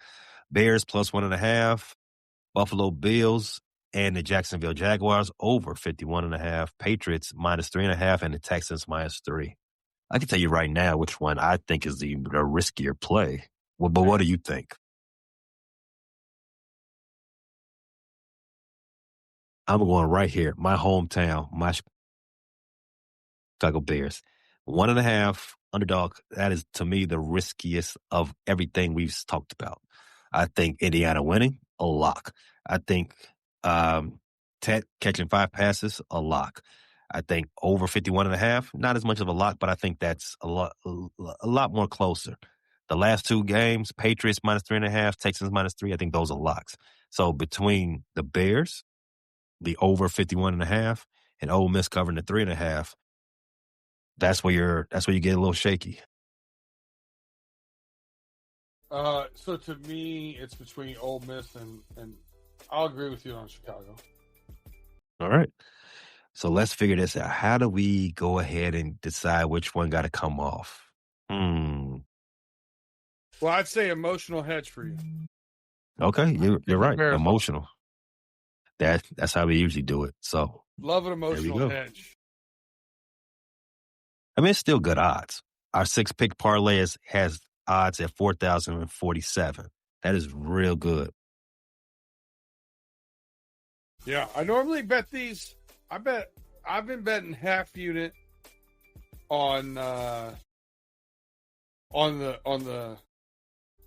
Bears plus 1.5. Buffalo Bills and the Jacksonville Jaguars over 51.5. Patriots -3.5, and the Texans -3. I can tell you right now which one I think is the riskier play. Well, but what do you think? I'm going right here. My hometown, my Chicago Bears. 1.5 underdog. That is, to me, the riskiest of everything we've talked about. I think Indiana winning, a lock. I think Ted catching 5 passes, a lock. I think over 51.5, not as much of a lock, but I think that's a lot more closer. The last 2 games, Patriots -3.5, Texans -3, I think those are locks. So between the Bears, the over 51.5, and Ole Miss covering the 3.5, that's where you get a little shaky. So to me, it's between Ole Miss and I'll agree with you on Chicago. All right. So let's figure this out. How do we go ahead and decide which one got to come off? Well, I'd say emotional hedge for you. Okay, you're right. Bears Emotional. That's how we usually do it. So love an emotional hedge. I mean, it's still good odds. Our 6-pick parlay has odds at 4,047. That is real good. Yeah, I normally bet these. I've been half unit on the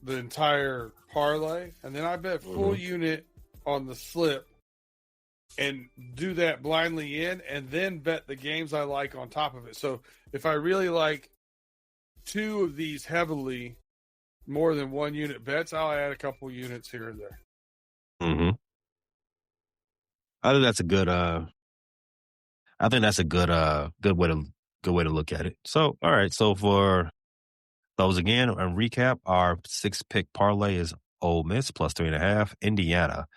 entire parlay, and then I bet full unit on the slip, and do that blindly in, and then bet the games I like on top of it. So if I really like 2 of these heavily, more than 1 unit bets, I'll add a couple units here and there. Mm-hmm. I think that's a good. I think that's a good way to look at it. So all right. So for those again, a recap: our 6-pick parlay is Ole Miss +3.5, Indiana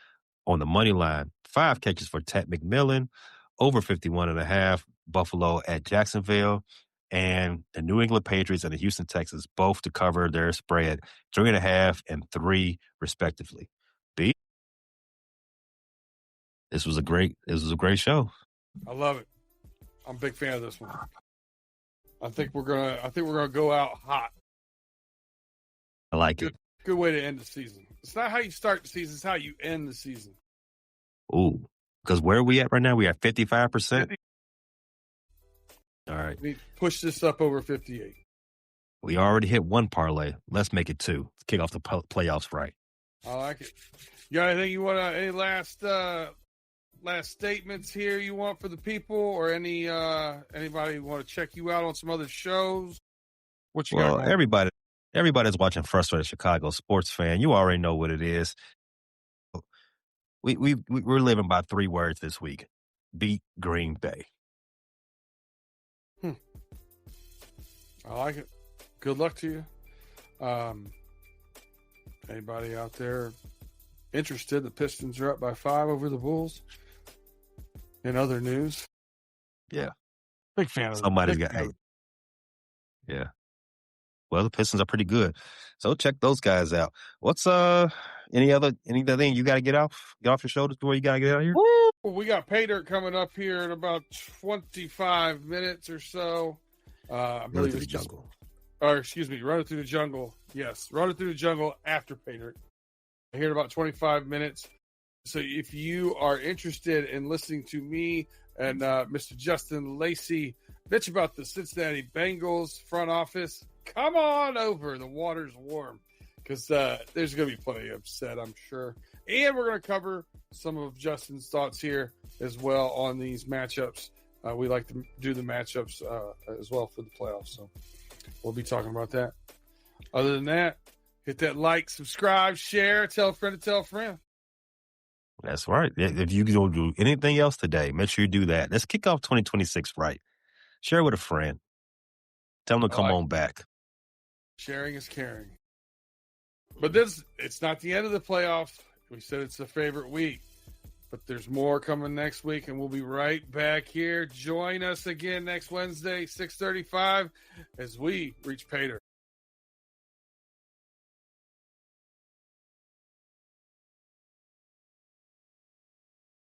on the money line, 5 catches for Ted McMillan, over 51.5, Buffalo at Jacksonville, and the New England Patriots and the Houston Texans both to cover their spread 3.5 and 3 respectively. B. This was a great show. I love it. I'm a big fan of this one. I think we're gonna go out hot. I like it. Good way to end the season. It's not how you start the season; it's how you end the season. Ooh, because where are we at right now? We are 55%. All right. We push this up over 58. We already hit 1 parlay. Let's make it 2. Let's kick off the playoffs right. I like it. You got anything you want? Any last statements here you want for the people, or anybody want to check you out on some other shows? What you got? Well, everybody's watching Frustrated Chicago Sports Fan. You already know what it is. We're living by 3 words this week: beat Green Bay. I like it. Good luck to you. Anybody out there interested? The Pistons are up by 5 over the Bulls. In other news, yeah, big fan of somebody's got. Yeah, well, the Pistons are pretty good, so check those guys out. What's any other thing you got to get off your shoulders before you got to get out of here? Woo! We got PayDirt coming up here in about 25 minutes or so. I believe it's jungle. Or excuse me, Running Through the Jungle. Yes, Running Through the Jungle after PayDirt. Here in about 25 minutes. So if you are interested in listening to me and Mr. Justin Lacey bitch about the Cincinnati Bengals front office, come on over. The water's warm because there's going to be plenty upset, I'm sure. And we're going to cover some of Justin's thoughts here as well on these matchups. We like to do the matchups as well for the playoffs. So we'll be talking about that. Other than that, hit that like, subscribe, share, tell a friend to tell a friend. That's right. If you don't do anything else today, make sure you do that. Let's kick off 2026 right. Share with a friend. Tell them to come on back. Sharing is caring. But it's not the end of the playoffs. We said it's the favorite week. But there's more coming next week, and we'll be right back here. Join us again next Wednesday, 6:35, as we reach PayDirt.